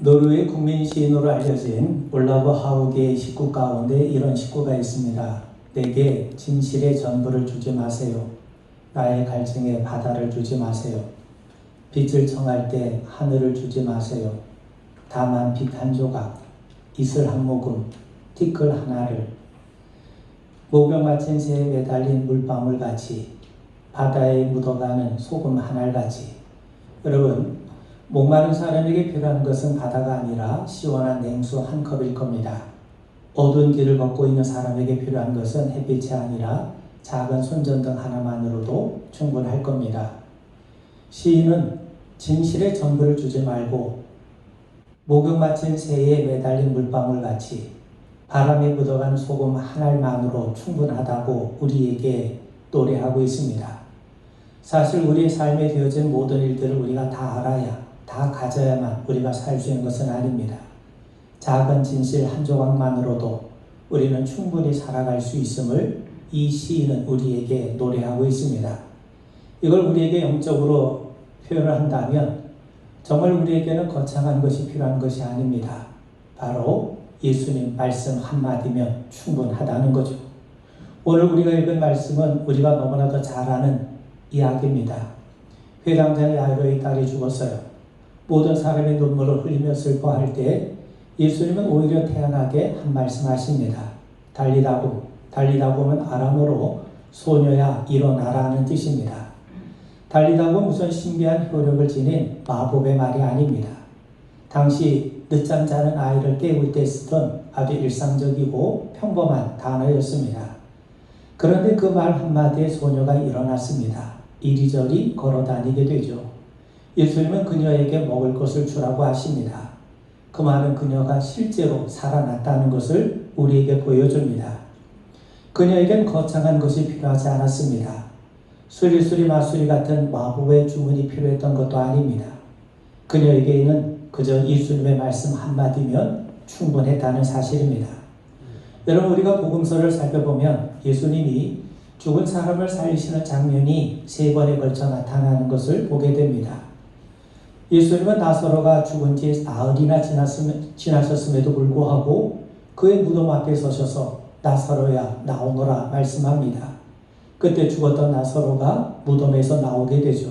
노르웨이 국민 시인으로 알려진 올라브 하우게의 식구 가운데 이런 식구가 있습니다. 내게 진실의 전부를 주지 마세요. 나의 갈증에 바다를 주지 마세요. 빛을 청할 때 하늘을 주지 마세요. 다만 빛 한 조각, 이슬 한 모금, 티끌 하나를 목욕 마친 새에 매달린 물방울같이 바다에 묻어가는 소금 한 알같이. 여러분, 목마른 사람에게 필요한 것은 바다가 아니라 시원한 냉수 한 컵일 겁니다. 어두운 길을 걷고 있는 사람에게 필요한 것은 햇빛이 아니라 작은 손전등 하나만으로도 충분할 겁니다. 시인은 진실의 전부를 주지 말고 목욕 마친 새에 매달린 물방울같이 바람에 묻어간 소금 한 알만으로 충분하다고 우리에게 노래하고 있습니다. 사실 우리의 삶에 되어진 모든 일들을 우리가 다 알아야, 다 가져야만 우리가 살 수 있는 것은 아닙니다. 작은 진실 한 조각만으로도 우리는 충분히 살아갈 수 있음을 이 시인은 우리에게 노래하고 있습니다. 이걸 우리에게 영적으로 표현을 한다면 정말 우리에게는 거창한 것이 필요한 것이 아닙니다. 바로 예수님 말씀 한마디면 충분하다는 거죠. 오늘 우리가 읽은 말씀은 우리가 너무나도 잘 아는 이야기입니다. 회당장 야이로의 딸이 죽었어요. 모든 사람의 눈물을 흘리며 슬퍼할 때 예수님은 오히려 태연하게 한 말씀 하십니다. 달리다고, 달리다고는 아람어로 소녀야 일어나라는 뜻입니다. 달리다고 무슨 신비한 효력을 지닌 마법의 말이 아닙니다. 당시 늦잠 자는 아이를 깨울 때 쓰던 아주 일상적이고 평범한 단어였습니다. 그런데 그 말 한마디에 소녀가 일어났습니다. 이리저리 걸어 다니게 되죠. 예수님은 그녀에게 먹을 것을 주라고 하십니다. 그 말은 그녀가 실제로 살아났다는 것을 우리에게 보여줍니다. 그녀에겐 거창한 것이 필요하지 않았습니다. 수리수리 마수리 같은 마법의 주문이 필요했던 것도 아닙니다. 그녀에게는 그저 예수님의 말씀 한마디면 충분했다는 사실입니다. 여러분, 우리가 복음서를 살펴보면 예수님이 죽은 사람을 살리시는 장면이 3번에 걸쳐 나타나는 것을 보게 됩니다. 예수님은 나사로가 죽은 지 나흘이나 지나셨음에도 불구하고 그의 무덤 앞에 서셔서 나사로야 나오너라 말씀합니다. 그때 죽었던 나사로가 무덤에서 나오게 되죠.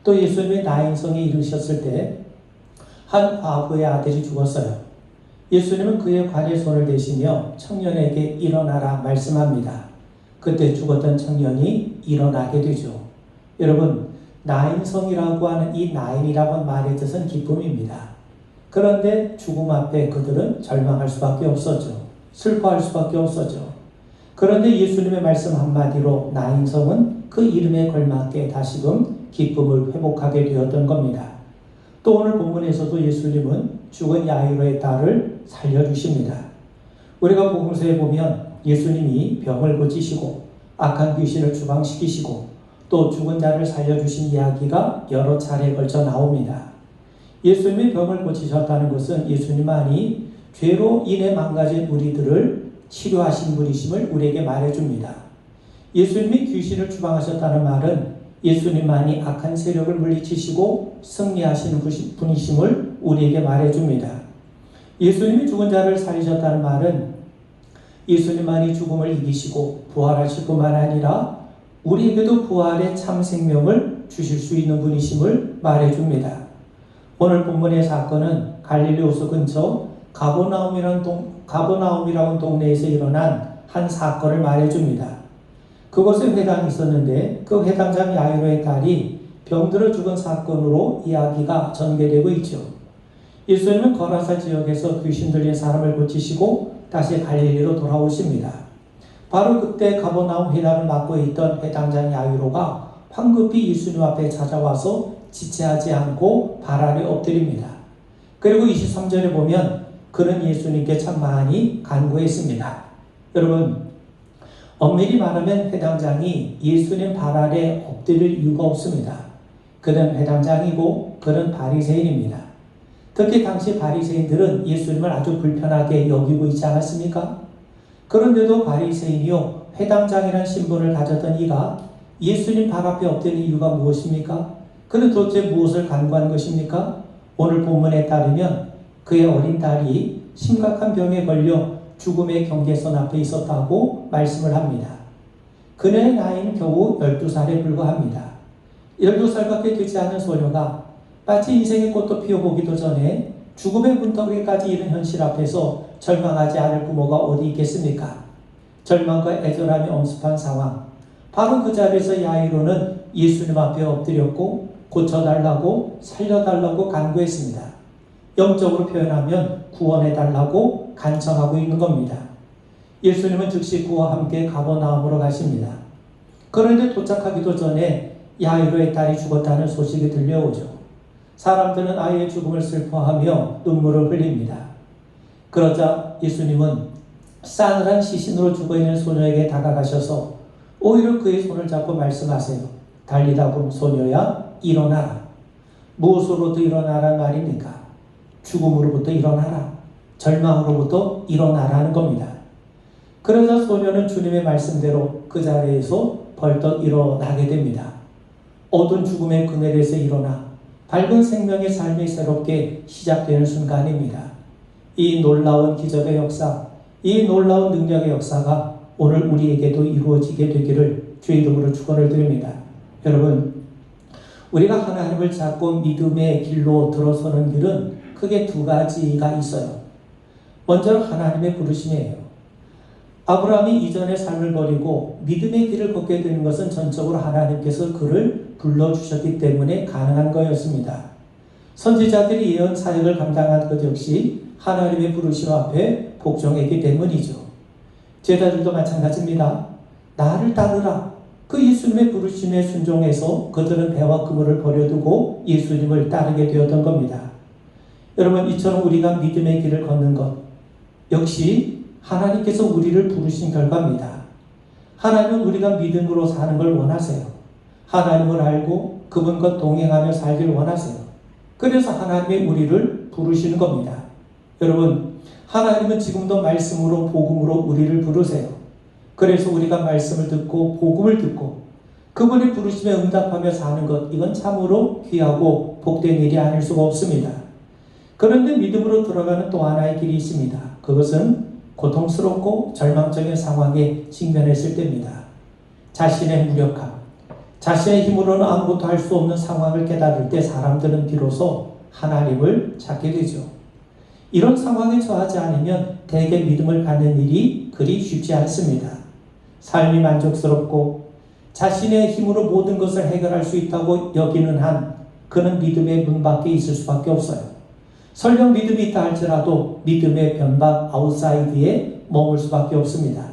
또 예수님이 나인성에 이르셨을 때 한 과부의 아들이 죽었어요. 예수님은 그의 관에 손을 대시며 청년에게 일어나라 말씀합니다. 그때 죽었던 청년이 일어나게 되죠. 여러분, 나인성이라고 하는 이 나인이라고 하는 말의 뜻은 기쁨입니다. 그런데 죽음 앞에 그들은 절망할 수밖에 없었죠. 슬퍼할 수밖에 없었죠. 그런데 예수님의 말씀 한마디로 나인성은 그 이름에 걸맞게 다시금 기쁨을 회복하게 되었던 겁니다. 또 오늘 본문에서도 예수님은 죽은 야이로의 딸을 살려주십니다. 우리가 복음서에 보면 예수님이 병을 고치시고 악한 귀신을 추방시키시고 또 죽은 자를 살려주신 이야기가 여러 차례에 걸쳐 나옵니다. 예수님이 병을 고치셨다는 것은 예수님만이 죄로 인해 망가진 우리들을 치료하신 분이심을 우리에게 말해줍니다. 예수님이 귀신을 추방하셨다는 말은 예수님만이 악한 세력을 물리치시고 승리하시는 분이심을 우리에게 말해줍니다. 예수님이 죽은 자를 살리셨다는 말은 예수님만이 죽음을 이기시고 부활하실 뿐만 아니라 우리에게도 부활의 참 생명을 주실 수 있는 분이심을 말해줍니다. 오늘 본문의 사건은 갈릴리 호수 근처 가버나움이라는 동네에서 일어난 한 사건을 말해줍니다. 그곳에 회당이 있었는데 그 회당장 야이로의 딸이 병들어 죽은 사건으로 이야기가 전개되고 있죠. 예수님은 거라사 지역에서 귀신 들린 사람을 고치시고 다시 갈릴리로 돌아오십니다. 바로 그때 가버나움 회당을 맡고 있던 회당장 야이로가 황급히 예수님 앞에 찾아와서 지체하지 않고 발 아래 엎드립니다. 그리고 23절에 보면 그는 예수님께 참 많이 간구했습니다. 여러분, 엄밀히 말하면 회당장이 예수님 발 아래 엎드릴 이유가 없습니다. 그는 회당장이고 그는 바리새인입니다. 특히 당시 바리새인들은 예수님을 아주 불편하게 여기고 있지 않았습니까? 그런데도 바리새인이요 회당장이라는 신분을 가졌던 이가 예수님 발 앞에 엎드린 이유가 무엇입니까? 그는 도대체 무엇을 간구한 것입니까? 오늘 본문에 따르면 그의 어린 딸이 심각한 병에 걸려 죽음의 경계선 앞에 있었다고 말씀을 합니다. 그녀의 나이는 겨우 12살에 불과합니다. 12살밖에 되지 않은 소녀가 마치 인생의 꽃도 피워보기도 전에 죽음의 문턱에까지 이른 현실 앞에서 절망하지 않을 부모가 어디 있겠습니까? 절망과 애절함이 엄습한 상황. 바로 그 자리에서 야이로는 예수님 앞에 엎드렸고 고쳐달라고 살려달라고 간구했습니다. 영적으로 표현하면 구원해달라고 간청하고 있는 겁니다. 예수님은 즉시 그와 함께 가버나움으로 가십니다. 그런데 도착하기도 전에 야이로의 딸이 죽었다는 소식이 들려오죠. 사람들은 아이의 죽음을 슬퍼하며 눈물을 흘립니다. 그러자 예수님은 싸늘한 시신으로 죽어있는 소녀에게 다가가셔서 오히려 그의 손을 잡고 말씀하세요. 달리다금 소녀야 일어나라. 무엇으로부터 일어나라는 말입니까? 죽음으로부터 일어나라. 절망으로부터 일어나라는 겁니다. 그러자 소녀는 주님의 말씀대로 그 자리에서 벌떡 일어나게 됩니다. 어두운 죽음의 그늘에서 일어나 밝은 생명의 삶이 새롭게 시작되는 순간입니다. 이 놀라운 기적의 역사, 이 놀라운 능력의 역사가 오늘 우리에게도 이루어지게 되기를 주의 이름으로 축원을 드립니다. 여러분, 우리가 하나님을 찾고 믿음의 길로 들어서는 길은 크게 두 가지가 있어요. 먼저는 하나님의 부르심이에요. 아브라함이 이전의 삶을 버리고 믿음의 길을 걷게 되는 것은 전적으로 하나님께서 그를 불러주셨기 때문에 가능한 거였습니다. 선지자들이 예언 사역을 감당한 것 역시 하나님의 부르심 앞에 복종했기 때문이죠. 제자들도 마찬가지입니다. 나를 따르라. 그 예수님의 부르심에 순종해서 그들은 배와 그물을 버려두고 예수님을 따르게 되었던 겁니다. 여러분, 이처럼 우리가 믿음의 길을 걷는 것 역시 하나님께서 우리를 부르신 결과입니다. 하나님은 우리가 믿음으로 사는 걸 원하세요. 하나님을 알고 그분과 동행하며 살길 원하세요. 그래서 하나님이 우리를 부르시는 겁니다. 여러분, 하나님은 지금도 말씀으로 복음으로 우리를 부르세요. 그래서 우리가 말씀을 듣고 복음을 듣고 그분의 부르심에 응답하며 사는 것, 이건 참으로 귀하고 복된 일이 아닐 수가 없습니다. 그런데 믿음으로 들어가는 또 하나의 길이 있습니다. 그것은 고통스럽고 절망적인 상황에 직면했을 때입니다. 자신의 무력함, 자신의 힘으로는 아무것도 할 수 없는 상황을 깨달을 때 사람들은 비로소 하나님을 찾게 되죠. 이런 상황에 처하지 않으면 대개 믿음을 갖는 일이 그리 쉽지 않습니다. 삶이 만족스럽고 자신의 힘으로 모든 것을 해결할 수 있다고 여기는 한 그는 믿음의 문 밖에 있을 수밖에 없어요. 설령 믿음이 있다 할지라도 믿음의 변방 아웃사이드에 머물 수밖에 없습니다.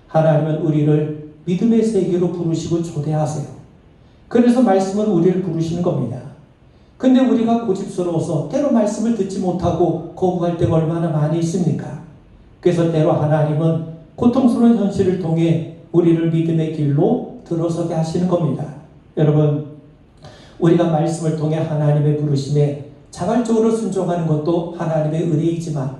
하나님은 우리를 믿음의 세계로 부르시고 초대하세요. 그래서 말씀은 우리를 부르시는 겁니다. 근데 우리가 고집스러워서 때로 말씀을 듣지 못하고 거부할 때가 얼마나 많이 있습니까? 그래서 때로 하나님은 고통스러운 현실을 통해 우리를 믿음의 길로 들어서게 하시는 겁니다. 여러분, 우리가 말씀을 통해 하나님의 부르심에 자발적으로 순종하는 것도 하나님의 은혜이지만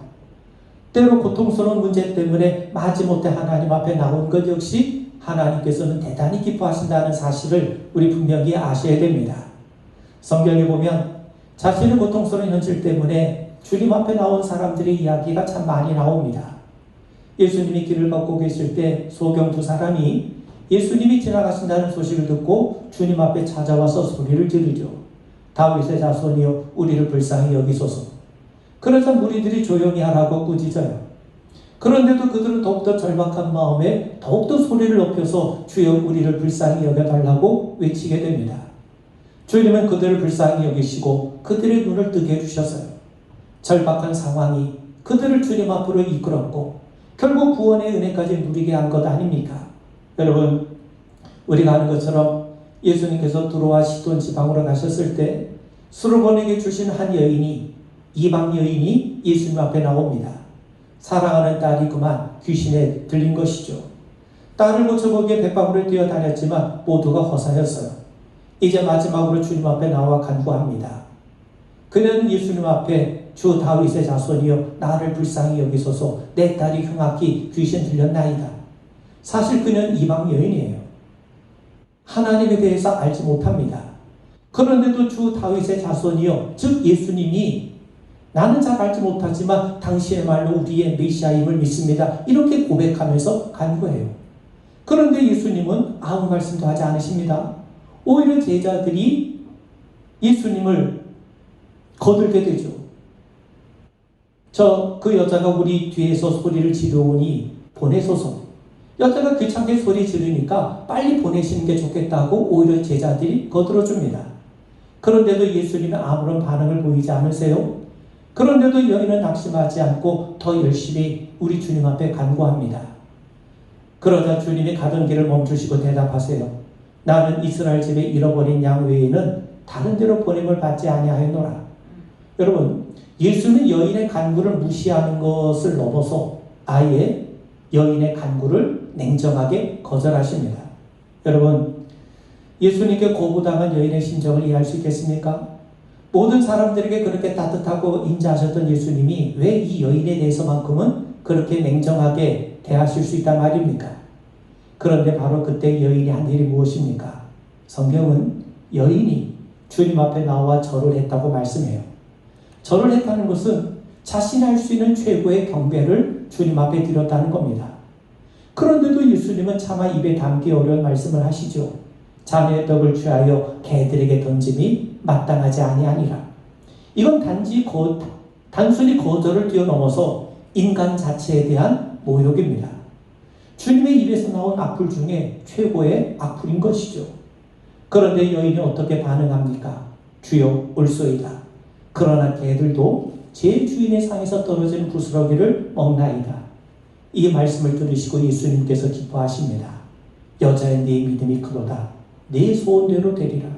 때로 고통스러운 문제 때문에 마지못해 하나님 앞에 나온 것 역시 하나님께서는 대단히 기뻐하신다는 사실을 우리 분명히 아셔야 됩니다. 성경에 보면 자신의 고통스러운 현실 때문에 주님 앞에 나온 사람들의 이야기가 참 많이 나옵니다. 예수님이 길을 걷고 계실 때 소경 두 사람이 예수님이 지나가신다는 소식을 듣고 주님 앞에 찾아와서 소리를 지르죠. 다윗의 자손이여 우리를 불쌍히 여기소서. 그래서 무리들이 조용히 하라고 꾸짖어요. 그런데도 그들은 더욱더 절박한 마음에 더욱더 소리를 높여서 주여 우리를 불쌍히 여겨달라고 외치게 됩니다. 주님은 그들을 불쌍히 여기시고 그들의 눈을 뜨게 해주셨어요. 절박한 상황이 그들을 주님 앞으로 이끌었고 결국 구원의 은혜까지 누리게 한 것 아닙니까? 여러분, 우리가 아는 것처럼 예수님께서 두로와 시돈 지방으로 가셨을 때 수르본에게 주신 한 여인이, 이방 여인이 예수님 앞에 나옵니다. 사랑하는 딸이 그만 귀신에 들린 것이죠. 딸을 고쳐보기에 백방으로 뛰어다녔지만 모두가 허사였어요. 이제 마지막으로 주님 앞에 나와 간구합니다. 그는 예수님 앞에 주 다윗의 자손이여 나를 불쌍히 여기소서 내 딸이 흉악히 귀신 들렸나이다. 사실 그는 이방 여인이에요. 하나님에 대해서 알지 못합니다. 그런데도 주 다윗의 자손이여, 즉 예수님이 나는 잘 알지 못하지만 당신의 말로 우리의 메시아임을 믿습니다. 이렇게 고백하면서 간구해요. 그런데 예수님은 아무 말씀도 하지 않으십니다. 오히려 제자들이 예수님을 거들게 되죠. 그 여자가 우리 뒤에서 소리를 지르오니 보내소서. 여자가 귀찮게 소리 지르니까 빨리 보내시는 게 좋겠다고 오히려 제자들이 거들어줍니다. 그런데도 예수님은 아무런 반응을 보이지 않으세요. 그런데도 여인은 낙심하지 않고 더 열심히 우리 주님 앞에 간구합니다. 그러자 주님이 가던 길을 멈추시고 대답하세요. 나는 이스라엘 집에 잃어버린 양 외에는 다른 데로 보냄을 받지 아니하였노라. 여러분, 예수는 여인의 간구를 무시하는 것을 넘어서 아예 여인의 간구를 냉정하게 거절하십니다. 여러분, 예수님께 거부당한 여인의 심정을 이해할 수 있겠습니까? 모든 사람들에게 그렇게 따뜻하고 인자하셨던 예수님이 왜 이 여인에 대해서만큼은 그렇게 냉정하게 대하실 수 있단 말입니까? 그런데 바로 그때 여인이 한 일이 무엇입니까? 성경은 여인이 주님 앞에 나와 절을 했다고 말씀해요. 절을 했다는 것은 자신이 할 수 있는 최고의 경배를 주님 앞에 드렸다는 겁니다. 그런데도 예수님은 차마 입에 담기 어려운 말씀을 하시죠. 자네의 떡을 취하여 개들에게 던짐이 마땅하지 아니하니라. 이건 단순히 거절을 뛰어넘어서 인간 자체에 대한 모욕입니다. 주님의 입에서 나온 악플 중에 최고의 악플인 것이죠. 그런데 여인이 어떻게 반응합니까? 주여 올소이다. 그러나 개들도 제 주인의 상에서 떨어지는 부스러기를 먹나이다. 이 말씀을 들으시고 예수님께서 기뻐하십니다. 여자의 네 믿음이 크도다. 네 소원대로 되리라.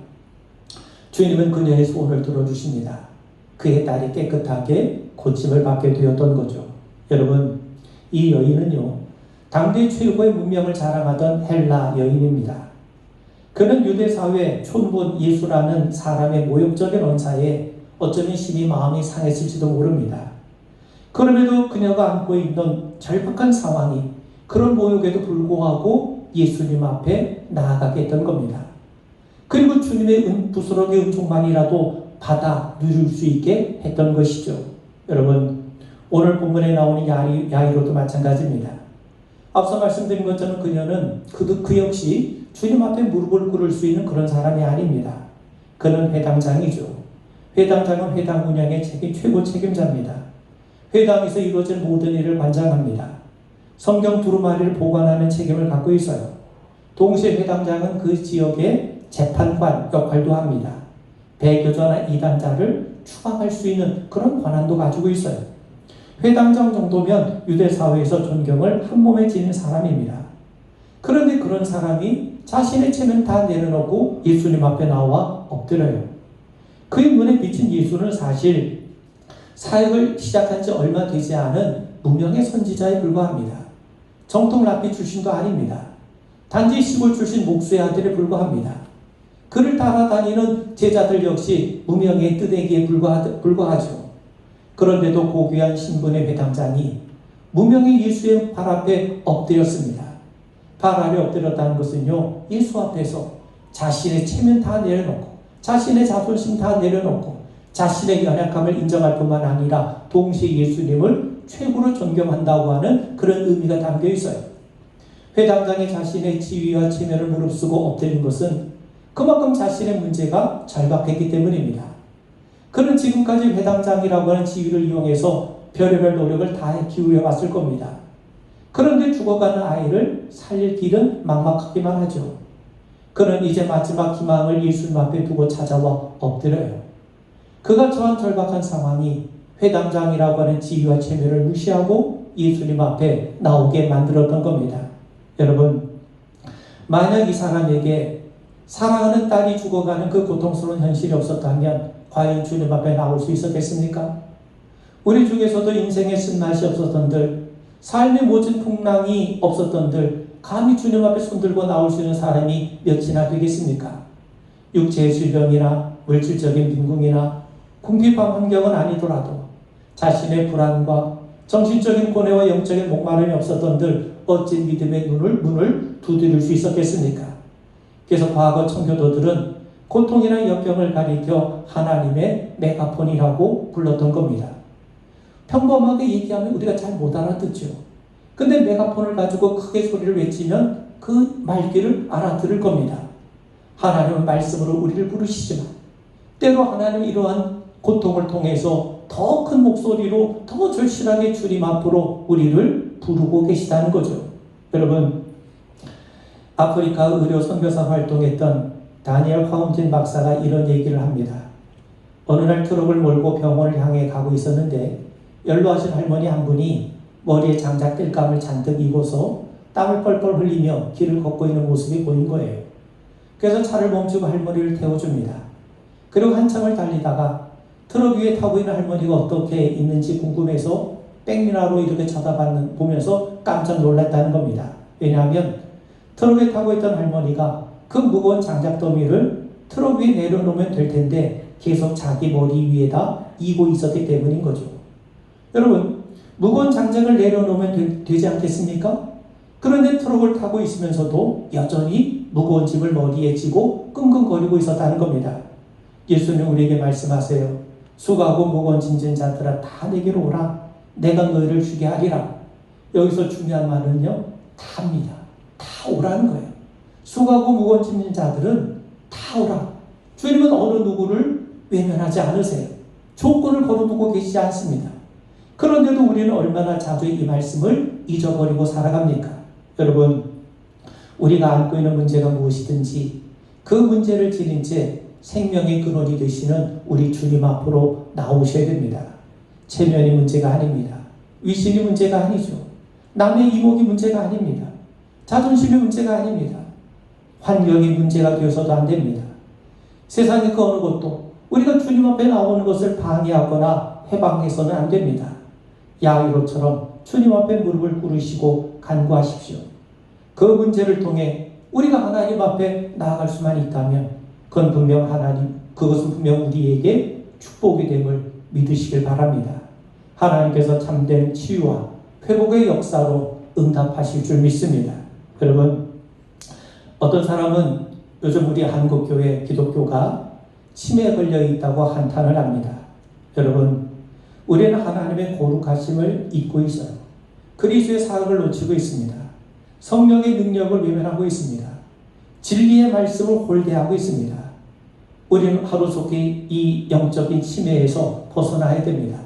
주님은 그녀의 소원을 들어주십니다. 그의 딸이 깨끗하게 고침을 받게 되었던 거죠. 여러분, 이 여인은요, 당대 최고의 문명을 자랑하던 헬라 여인입니다. 그는 유대사회 촌분 예수라는 사람의 모욕적인 언사에 어쩌면 심히 마음이 상했을지도 모릅니다. 그럼에도 그녀가 안고 있는 절박한 상황이 그런 모욕에도 불구하고 예수님 앞에 나아가게 했던 겁니다. 그리고 주님의 부스러기 은총만이라도 받아 누릴 수 있게 했던 것이죠. 여러분, 오늘 본문에 나오는 야이로도 마찬가지입니다. 앞서 말씀드린 것처럼 그녀는 그 역시 주님 앞에 무릎을 꿇을 수 있는 그런 사람이 아닙니다. 그는 회당장이죠. 회당장은 회당 운영의 최고 책임자입니다. 회당에서 이루어진 모든 일을 관장합니다. 성경 두루마리를 보관하는 책임을 갖고 있어요. 동시에 회당장은 그 지역의 재판관 역할도 합니다. 배교자나 이단자를 추방할 수 있는 그런 권한도 가지고 있어요. 회당장 정도면 유대 사회에서 존경을 한 몸에 지닌 사람입니다. 그런데 그런 사람이 자신의 체면 다 내려놓고 예수님 앞에 나와 엎드려요. 그의 눈에 비친 예수는 사실 사역을 시작한 지 얼마 되지 않은 무명의 선지자에 불과합니다. 정통 랍비 출신도 아닙니다. 단지 시골 출신 목수의 아들에 불과합니다. 그를 따라다니는 제자들 역시 무명의 뜨대기에 불과하죠. 그런데도 고귀한 신분의 회당장이 무명의 예수의 발 앞에 엎드렸습니다. 발 아래 엎드렸다는 것은요, 예수 앞에서 자신의 체면 다 내려놓고 자신의 자존심 다 내려놓고 자신의 연약함을 인정할 뿐만 아니라 동시에 예수님을 최고로 존경한다고 하는 그런 의미가 담겨 있어요. 회당장이 자신의 지위와 체면을 무릅쓰고 엎드린 것은 그만큼 자신의 문제가 절박했기 때문입니다. 그는 지금까지 회당장이라고 하는 지위를 이용해서 별의별 노력을 다 기울여 왔을 겁니다. 그런데 죽어가는 아이를 살릴 길은 막막하기만 하죠. 그는 이제 마지막 희망을 예수님 앞에 두고 찾아와 엎드려요. 그가 처한 절박한 상황이 회당장이라고 하는 지위와 체면을 무시하고 예수님 앞에 나오게 만들었던 겁니다. 여러분, 만약 이 사람에게 사랑하는 딸이 죽어가는 그 고통스러운 현실이 없었다면 과연 주님 앞에 나올 수 있었겠습니까? 우리 중에서도 인생의 쓴맛이 없었던들, 삶의 모진 풍랑이 없었던들, 감히 주님 앞에 손들고 나올 수 있는 사람이 몇이나 되겠습니까? 육체의 질병이나 물질적인 빈궁이나 궁핍한 환경은 아니더라도 자신의 불안과 정신적인 고뇌와 영적인 목마름이 없었던들 어찌 믿음의 문을 두드릴 수 있었겠습니까? 그래서 과거 청교도들은 고통이나 역경을 가리켜 하나님의 메가폰이라고 불렀던 겁니다. 평범하게 얘기하면 우리가 잘 못 알아듣죠. 근데 메가폰을 가지고 크게 소리를 외치면 그 말귀를 알아들을 겁니다. 하나님은 말씀으로 우리를 부르시지만 때로 하나님은 이러한 고통을 통해서 더 큰 목소리로 더 절실하게 주님 앞으로 우리를 부르고 계시다는 거죠. 여러분, 아프리카 의료 선교사 활동했던 다니엘 화움진 박사가 이런 얘기를 합니다. 어느 날 트럭을 몰고 병원을 향해 가고 있었는데 연로하신 할머니 한 분이 머리에 장작 땔감을 잔뜩 입어서 땀을 뻘뻘 흘리며 길을 걷고 있는 모습이 보인 거예요. 그래서 차를 멈추고 할머니를 태워줍니다. 그리고 한참을 달리다가 트럭 위에 타고 있는 할머니가 어떻게 있는지 궁금해서 백미러로 이렇게 보면서 깜짝 놀랐다는 겁니다. 왜냐하면 트럭에 타고 있던 할머니가 그 무거운 장작더미를 트럭 위에 내려놓으면 될 텐데 계속 자기 머리 위에다 이고 있었기 때문인 거죠. 여러분, 무거운 장작을 내려놓으면 되지 않겠습니까? 그런데 트럭을 타고 있으면서도 여전히 무거운 짐을 머리에 지고 끙끙거리고 있었다는 겁니다. 예수님 우리에게 말씀하세요. 수고하고 무거운 짐진 자들아 다 내게로 오라. 내가 너희를 쉬게 하리라. 여기서 중요한 말은요, 다입니다. 다 오라는 거예요. 수고하고 무거운 짐진 자들은 다 오라. 주님은 어느 누구를 외면하지 않으세요. 조건을 걸어두고 계시지 않습니다. 그런데도 우리는 얼마나 자주 이 말씀을 잊어버리고 살아갑니까? 여러분, 우리가 안고 있는 문제가 무엇이든지 그 문제를 지닌 채 생명의 근원이 되시는 우리 주님 앞으로 나오셔야 됩니다. 체면이 문제가 아닙니다. 위신이 문제가 아니죠. 남의 이목이 문제가 아닙니다. 자존심이 문제가 아닙니다. 환경이 문제가 되어서도 안 됩니다. 세상의 그 어느 것도 우리가 주님 앞에 나오는 것을 방해하거나 해방해서는 안 됩니다. 야이로처럼 주님 앞에 무릎을 꿇으시고 간구하십시오. 그 문제를 통해 우리가 하나님 앞에 나아갈 수만 있다면 그것은 분명 우리에게 축복이 됨을 믿으시길 바랍니다. 하나님께서 참된 치유와 회복의 역사로 응답하실 줄 믿습니다. 여러분, 어떤 사람은 요즘 우리 한국교회 기독교가 치매에 걸려 있다고 한탄을 합니다. 여러분, 우리는 하나님의 거룩하심을 잊고 있어요. 그리스도의 사역을 놓치고 있습니다. 성령의 능력을 외면하고 있습니다. 진리의 말씀을 홀대하고 있습니다. 우리는 하루속히 이 영적인 치매에서 벗어나야 됩니다.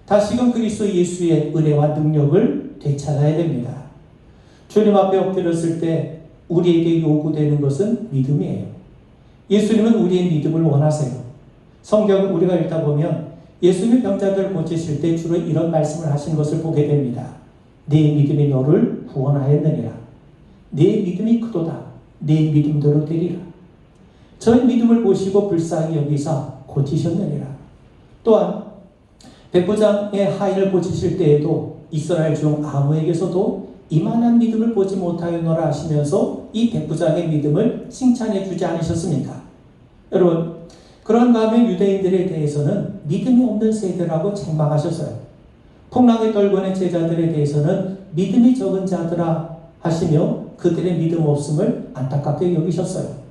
다시금 그리스도 예수의 은혜와 능력을 되찾아야 됩니다. 주님 앞에 엎드렸을 때 우리에게 요구되는 것은 믿음이에요. 예수님은 우리의 믿음을 원하세요. 성경을 우리가 읽다 보면 예수님이 병자들을 고치실 때 주로 이런 말씀을 하신 것을 보게 됩니다. 내 믿음이 너를 구원하였느니라. 내 믿음이 크도다. 내 믿음대로 되리라. 저의 믿음을 보시고 불쌍히 여기사 고치셨느니라. 또한 백부장의 하인을 고치실 때에도 이스라엘 중 아무에게서도 이만한 믿음을 보지 못하였노라 하시면서 이 백부장의 믿음을 칭찬해 주지 않으셨습니까? 여러분, 그런 다음에 유대인들에 대해서는 믿음이 없는 세대라고 책망하셨어요. 풍랑에 떨궈낸 제자들에 대해서는 믿음이 적은 자들아 하시며 그들의 믿음 없음을 안타깝게 여기셨어요.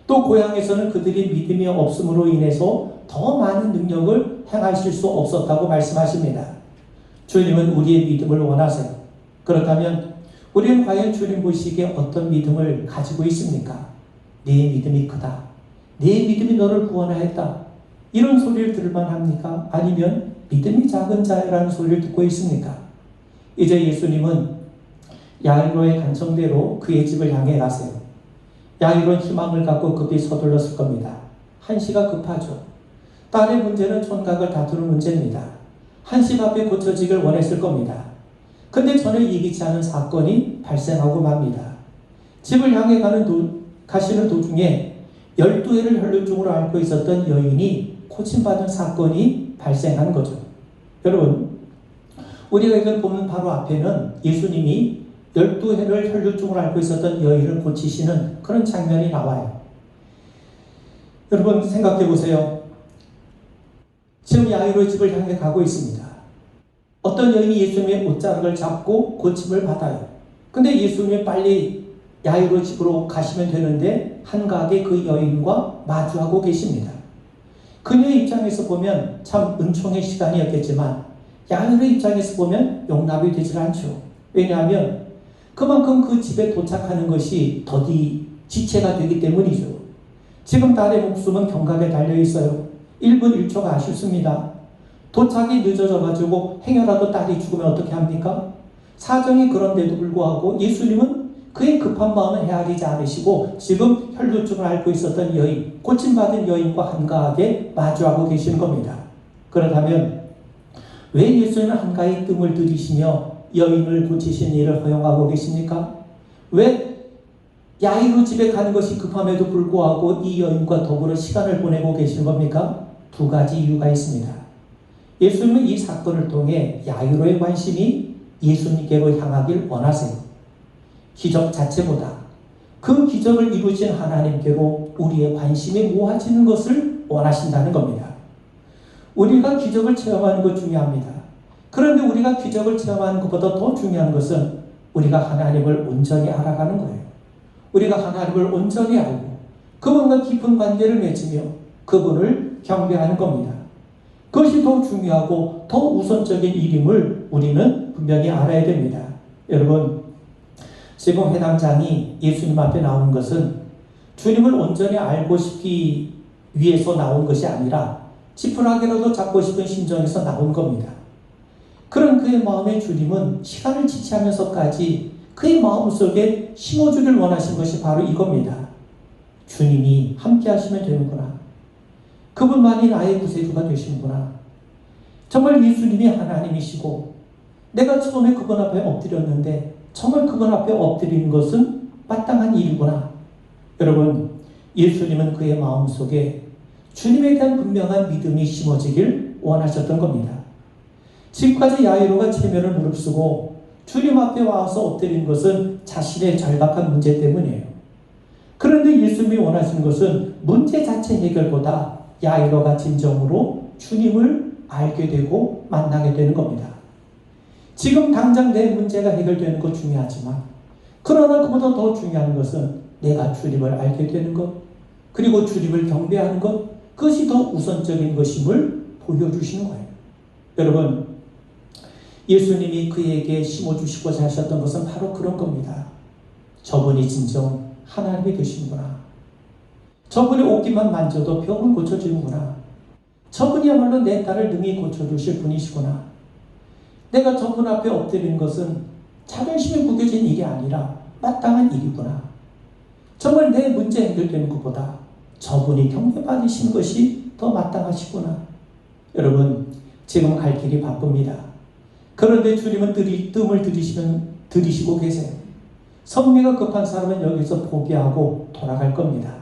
또 고향에서는 그들이 믿음이 없음으로 인해서 더 많은 능력을 행하실 수 없었다고 말씀하십니다. 주님은 우리의 믿음을 원하세요. 그렇다면 우리는 과연 주님 보시기에 어떤 믿음을 가지고 있습니까? 내 믿음이 크다. 내 믿음이 너를 구원하였다. 이런 소리를 들을만 합니까? 아니면 믿음이 작은 자라는 소리를 듣고 있습니까? 이제 예수님은 야이로의 간청대로 그의 집을 향해 가세요. 야이로는 희망을 갖고 급히 서둘렀을 겁니다. 한시가 급하죠. 딸의 문제는 촌각을 다투는 문제입니다. 한시 앞에 고쳐지길 원했을 겁니다. 근데 전혀 예기치 않은 사건이 발생하고 맙니다. 집을 향해 가시는 도중에 12해를 혈루증으로 앓고 있었던 여인이 고침받은 사건이 발생한 거죠. 여러분, 우리가 이걸 보면 바로 앞에는 예수님이 12해를 혈루증으로 앓고 있었던 여인을 고치시는 그런 장면이 나와요. 여러분 생각해 보세요. 지금 야이로의 집을 향해 가고 있습니다. 어떤 여인이 예수님의 옷자락을 잡고 고침을 받아요. 근데 예수님이 빨리 야이로 집으로 가시면 되는데 한가하게 그 여인과 마주하고 계십니다. 그녀의 입장에서 보면 참 은총의 시간이었겠지만 야훼로의 입장에서 보면 용납이 되질 않죠. 왜냐하면 그만큼 그 집에 도착하는 것이 더디 지체가 되기 때문이죠. 지금 딸의 목숨은 경각에 달려 있어요. 1분 1초가 아쉽습니다. 도착이 늦어져가지고 행여라도 딸이 죽으면 어떻게 합니까? 사정이 그런데도 불구하고 예수님은 그의 급한 마음을 헤아리지 않으시고 지금 혈루증을 앓고 있었던 여인, 고침받은 여인과 한가하게 마주하고 계시는 겁니다. 그렇다면 왜 예수님은 한가히 뜸을 들이시며 여인을 고치신 일을 허용하고 계십니까? 왜 야이로 집에 가는 것이 급함에도 불구하고 이 여인과 더불어 시간을 보내고 계시는 겁니까? 두 가지 이유가 있습니다. 예수님은 이 사건을 통해 야이로의 관심이 예수님께로 향하길 원하세요. 기적 자체보다 그 기적을 이루신 하나님께로 우리의 관심이 모아지는 것을 원하신다는 겁니다. 우리가 기적을 체험하는 것 중요합니다. 그런데 우리가 기적을 체험하는 것보다 더 중요한 것은 우리가 하나님을 온전히 알아가는 거예요. 우리가 하나님을 온전히 알고 그분과 깊은 관계를 맺으며 그분을 경배하는 겁니다. 그것이 더 중요하고 더 우선적인 일임을 우리는 분명히 알아야 됩니다. 여러분, 지금 회당장이 예수님 앞에 나온 것은 주님을 온전히 알고 싶기 위해서 나온 것이 아니라 지푸라기라도 잡고 싶은 심정에서 나온 겁니다. 그런 그의 마음에 주님은 시간을 지체하면서까지 그의 마음속에 심어주길 원하신 것이 바로 이겁니다. 주님이 함께 하시면 되는구나. 그분만이 나의 구세주가 되시는구나. 정말 예수님이 하나님이시고 내가 처음에 그분 앞에 엎드렸는데 정말 그분 앞에 엎드리는 것은 마땅한 일이구나. 여러분, 예수님은 그의 마음속에 주님에 대한 분명한 믿음이 심어지길 원하셨던 겁니다. 지금까지 야이로가 체면을 무릅쓰고 주님 앞에 와서 엎드린 것은 자신의 절박한 문제 때문이에요. 그런데 예수님이 원하시는 것은 문제 자체 해결보다 야이로가 진정으로 주님을 알게 되고 만나게 되는 겁니다. 지금 당장 내 문제가 해결되는 것 중요하지만 그러나 그보다 더 중요한 것은 내가 주님을 알게 되는 것, 그리고 주님을 경배하는 것, 그것이 더 우선적인 것임을 보여주시는 거예요. 여러분, 예수님이 그에게 심어주시고자 하셨던 것은 바로 그런 겁니다. 저분이 진정 하나님이 되시는구나. 저분의 옷깃만 만져도 병은 고쳐지는구나. 저분이야말로 내 딸을 능히 고쳐주실 분이시구나. 내가 저분 앞에 엎드리는 것은 자존심에 구겨진 일이 아니라 마땅한 일이구나. 정말 내 문제 해결되는 것보다 저분이 경배받으신 것이 더 마땅하시구나. 여러분, 지금 갈 길이 바쁩니다. 그런데 주님은 뜸을 들이시고 계세요. 성미가 급한 사람은 여기서 포기하고 돌아갈 겁니다.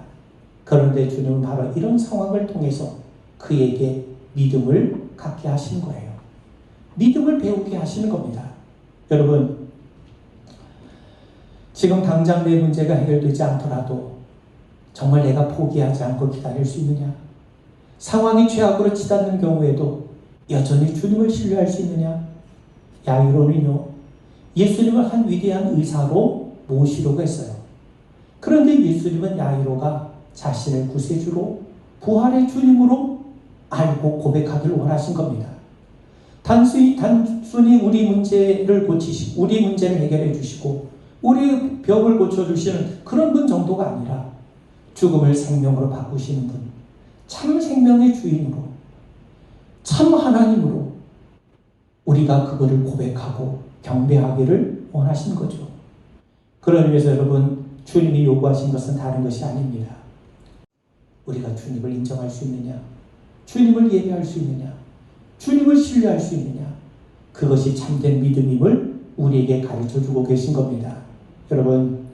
그런데 주님은 바로 이런 상황을 통해서 그에게 믿음을 갖게 하시는 거예요. 믿음을 배우게 하시는 겁니다. 여러분, 지금 당장 내 문제가 해결되지 않더라도 정말 내가 포기하지 않고 기다릴 수 있느냐? 상황이 최악으로 치닫는 경우에도 여전히 주님을 신뢰할 수 있느냐? 야이로는요, 예수님을 한 위대한 의사로 모시려고 했어요. 그런데 예수님은 야이로가 자신을 구세주로 부활의 주님으로 알고 고백하기를 원하신 겁니다. 단순히 우리 문제를 고치시고 우리 문제를 해결해 주시고 우리 병을 고쳐주시는 그런 분 정도가 아니라 죽음을 생명으로 바꾸시는 분, 참 생명의 주인으로, 참 하나님으로 우리가 그거를 고백하고 경배하기를 원하시는 거죠. 그런 의미에서 여러분, 주님이 요구하신 것은 다른 것이 아닙니다. 우리가 주님을 인정할 수 있느냐? 주님을 예배할 수 있느냐? 주님을 신뢰할 수 있느냐? 그것이 참된 믿음임을 우리에게 가르쳐주고 계신 겁니다. 여러분,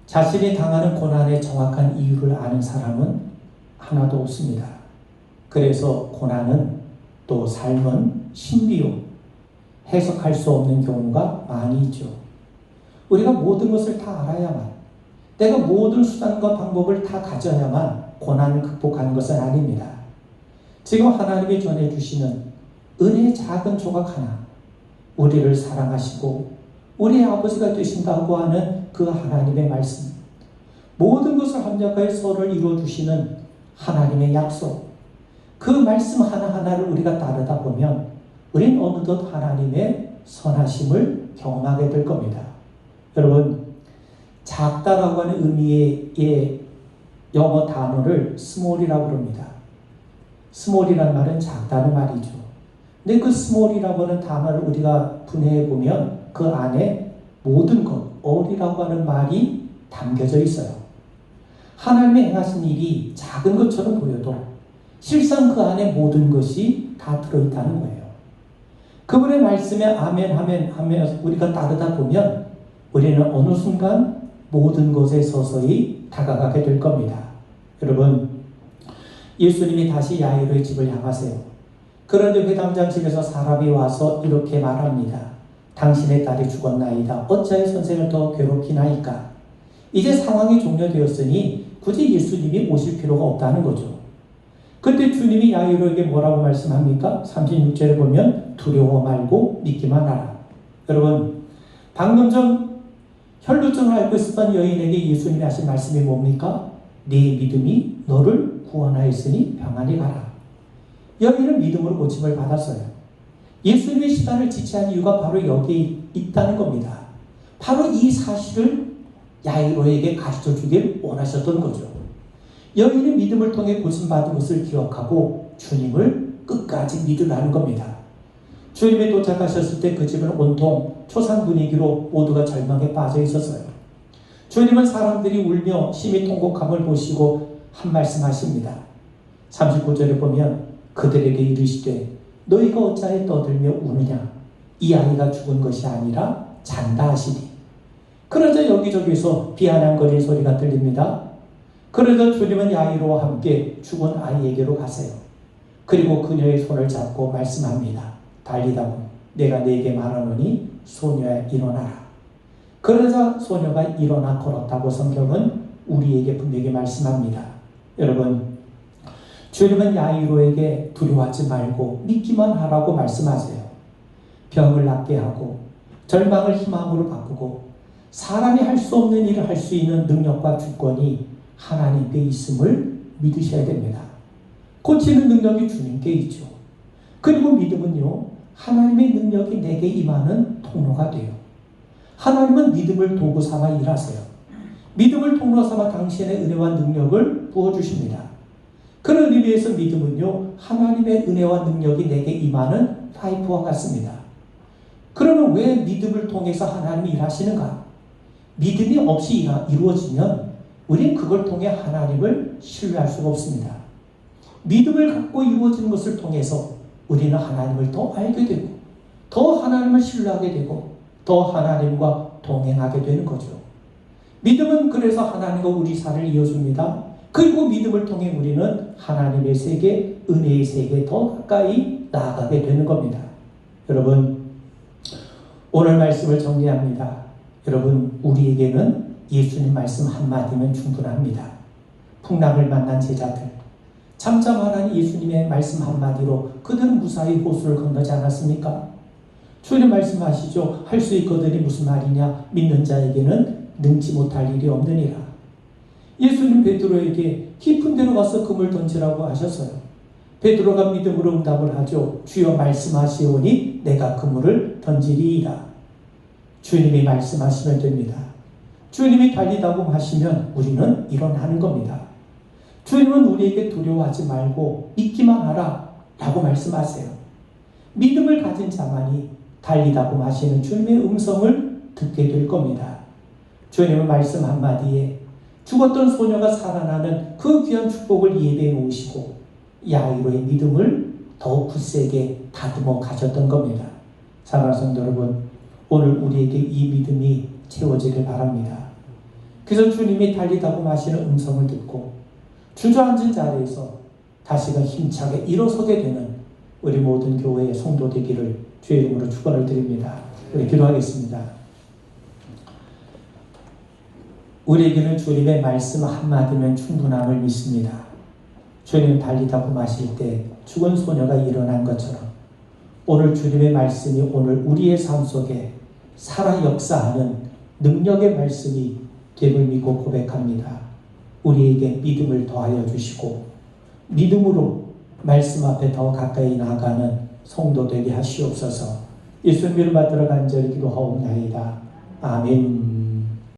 자신이 당하는 고난의 정확한 이유를 아는 사람은 하나도 없습니다. 그래서 고난은 또 삶은 신비요, 해석할 수 없는 경우가 많이 있죠. 우리가 모든 것을 다 알아야만, 내가 모든 수단과 방법을 다 가져야만 고난을 극복하는 것은 아닙니다. 지금 하나님이 전해주시는 은혜의 작은 조각 하나, 우리를 사랑하시고 우리의 아버지가 되신다고 하는 그 하나님의 말씀, 모든 것을 합력하여 서로를 이루어주시는 하나님의 약속, 그 말씀 하나하나를 우리가 따르다 보면 우린 어느덧 하나님의 선하심을 경험하게 될 겁니다. 여러분, 작다라고 하는 의미의 영어 단어를 small이라고 합니다. small이라는 말은 작다는 말이죠. 근데 그 small이라고 하는 단어를 우리가 분해해 보면 그 안에 모든 것, all이라고 하는 말이 담겨져 있어요. 하나님의 행하신 일이 작은 것처럼 보여도 실상 그 안에 모든 것이 다 들어있다는 거예요. 그분의 말씀에 아멘 하면 우리가 따르다 보면 우리는 어느 순간 모든 것에 서서히 다가가게 될 겁니다. 여러분, 예수님이 다시 야이로의 집을 향하세요. 그런데 회당장집에서 사람이 와서 이렇게 말합니다. 당신의 딸이 죽었나이다. 어찌하여 선생을 더 괴롭히나이까? 이제 상황이 종료되었으니 굳이 예수님이 오실 필요가 없다는 거죠. 그때 주님이 야이로에게 뭐라고 말씀합니까? 36절에 보면 두려워 말고 믿기만 하라. 여러분, 방금 전 혈루증을 앓고 있었던 여인에게 예수님이 하신 말씀이 뭡니까? 네 믿음이 너를 구원하였으니 평안히 가라. 여인은 믿음으로 고침을 받았어요. 예수님의 시간을 지체한 이유가 바로 여기에 있다는 겁니다. 바로 이 사실을 야이로에게 가르쳐 주길 원하셨던 거죠. 여인이 믿음을 통해 고침받은 것을 기억하고 주님을 끝까지 믿으라는 겁니다. 주님이 도착하셨을 때 그 집은 온통 초상 분위기로 모두가 절망에 빠져 있었어요. 주님은 사람들이 울며 심히 통곡함을 보시고 한 말씀 하십니다. 39절에 보면 그들에게 이르시되 너희가 어찌하여 떠들며 우느냐? 이 아이가 죽은 것이 아니라 잔다 하시니. 그러자 여기저기서 비아냥거리는 소리가 들립니다. 그러자 주님은 야이로와 함께 죽은 아이에게로 가세요. 그리고 그녀의 손을 잡고 말씀합니다. 달리다 내가 네게 말하노니 소녀야 일어나라. 그러자 소녀가 일어나 걸었다고 성경은 우리에게 분명히 말씀합니다. 여러분, 주님은 야이로에게 두려워하지 말고 믿기만 하라고 말씀하세요. 병을 낫게 하고 절망을 희망으로 바꾸고 사람이 할 수 없는 일을 할 수 있는 능력과 주권이 하나님께 있음을 믿으셔야 됩니다. 고치는 능력이 주님께 있죠. 그리고 믿음은요, 하나님의 능력이 내게 임하는 통로가 돼요. 하나님은 믿음을 도구 삼아 일하세요. 믿음을 통로 삼아 당신의 은혜와 능력을 부어주십니다. 그런 의미에서 믿음은요, 하나님의 은혜와 능력이 내게 임하는 파이프와 같습니다. 그러면 왜 믿음을 통해서 하나님이 일하시는가? 믿음이 없이 이루어지면 우리는 그걸 통해 하나님을 신뢰할 수가 없습니다. 믿음을 갖고 이루어지는 것을 통해서 우리는 하나님을 더 알게 되고 더 하나님을 신뢰하게 되고 더 하나님과 동행하게 되는 거죠. 믿음은 그래서 하나님과 우리 사를 이어줍니다. 그리고 믿음을 통해 우리는 하나님의 세계, 은혜의 세계에 더 가까이 나아가게 되는 겁니다. 여러분, 오늘 말씀을 정리합니다. 여러분, 우리에게는 예수님 말씀 한마디면 충분합니다. 풍랑을 만난 제자들, 잠잠하라는 예수님의 말씀 한마디로 그들은 무사히 호수를 건너지 않았습니까? 주님 말씀하시죠. 할 수 있거든이 무슨 말이냐? 믿는 자에게는 능치 못할 일이 없느니라. 예수님 베드로에게 깊은 데로 가서 금을 던지라고 하셨어요. 베드로가 믿음으로 응답을 하죠. 주여 말씀하시오니 내가 그물을 던지리이다. 주님이 말씀하시면 됩니다. 주님이 달리다고 하시면 우리는 일어나는 겁니다. 주님은 우리에게 두려워하지 말고 믿기만 하라 라고 말씀하세요. 믿음을 가진 자만이 달리다고 하시는 주님의 음성을 듣게 될 겁니다. 주님은 말씀 한마디에 죽었던 소녀가 살아나는 그 귀한 축복을 예배해 놓으시고 야이로의 믿음을 더욱 굳세게 다듬어 가셨던 겁니다. 사랑하는 성도 여러분, 오늘 우리에게 이 믿음이 채워지길 바랍니다. 그래서 주님이 달리다고 하시는 음성을 듣고 주저앉은 자리에서 다시금 힘차게 일어서게 되는 우리 모든 교회의 성도 되기를 주의 이름으로 축원을 드립니다. 우리 기도하겠습니다. 우리에게는 주님의 말씀 한마디면 충분함을 믿습니다. 주님 달리다고 하실 때 죽은 소녀가 일어난 것처럼 오늘 주님의 말씀이 오늘 우리의 삶 속에 살아 역사하는 능력의 말씀이 됨을 믿고 고백합니다. 우리에게 믿음을 더하여 주시고 믿음으로 말씀 앞에 더 가까이 나아가는 성도 되게 하시옵소서. 예수님을 받들어 간절히 기도하옵나이다. 아멘.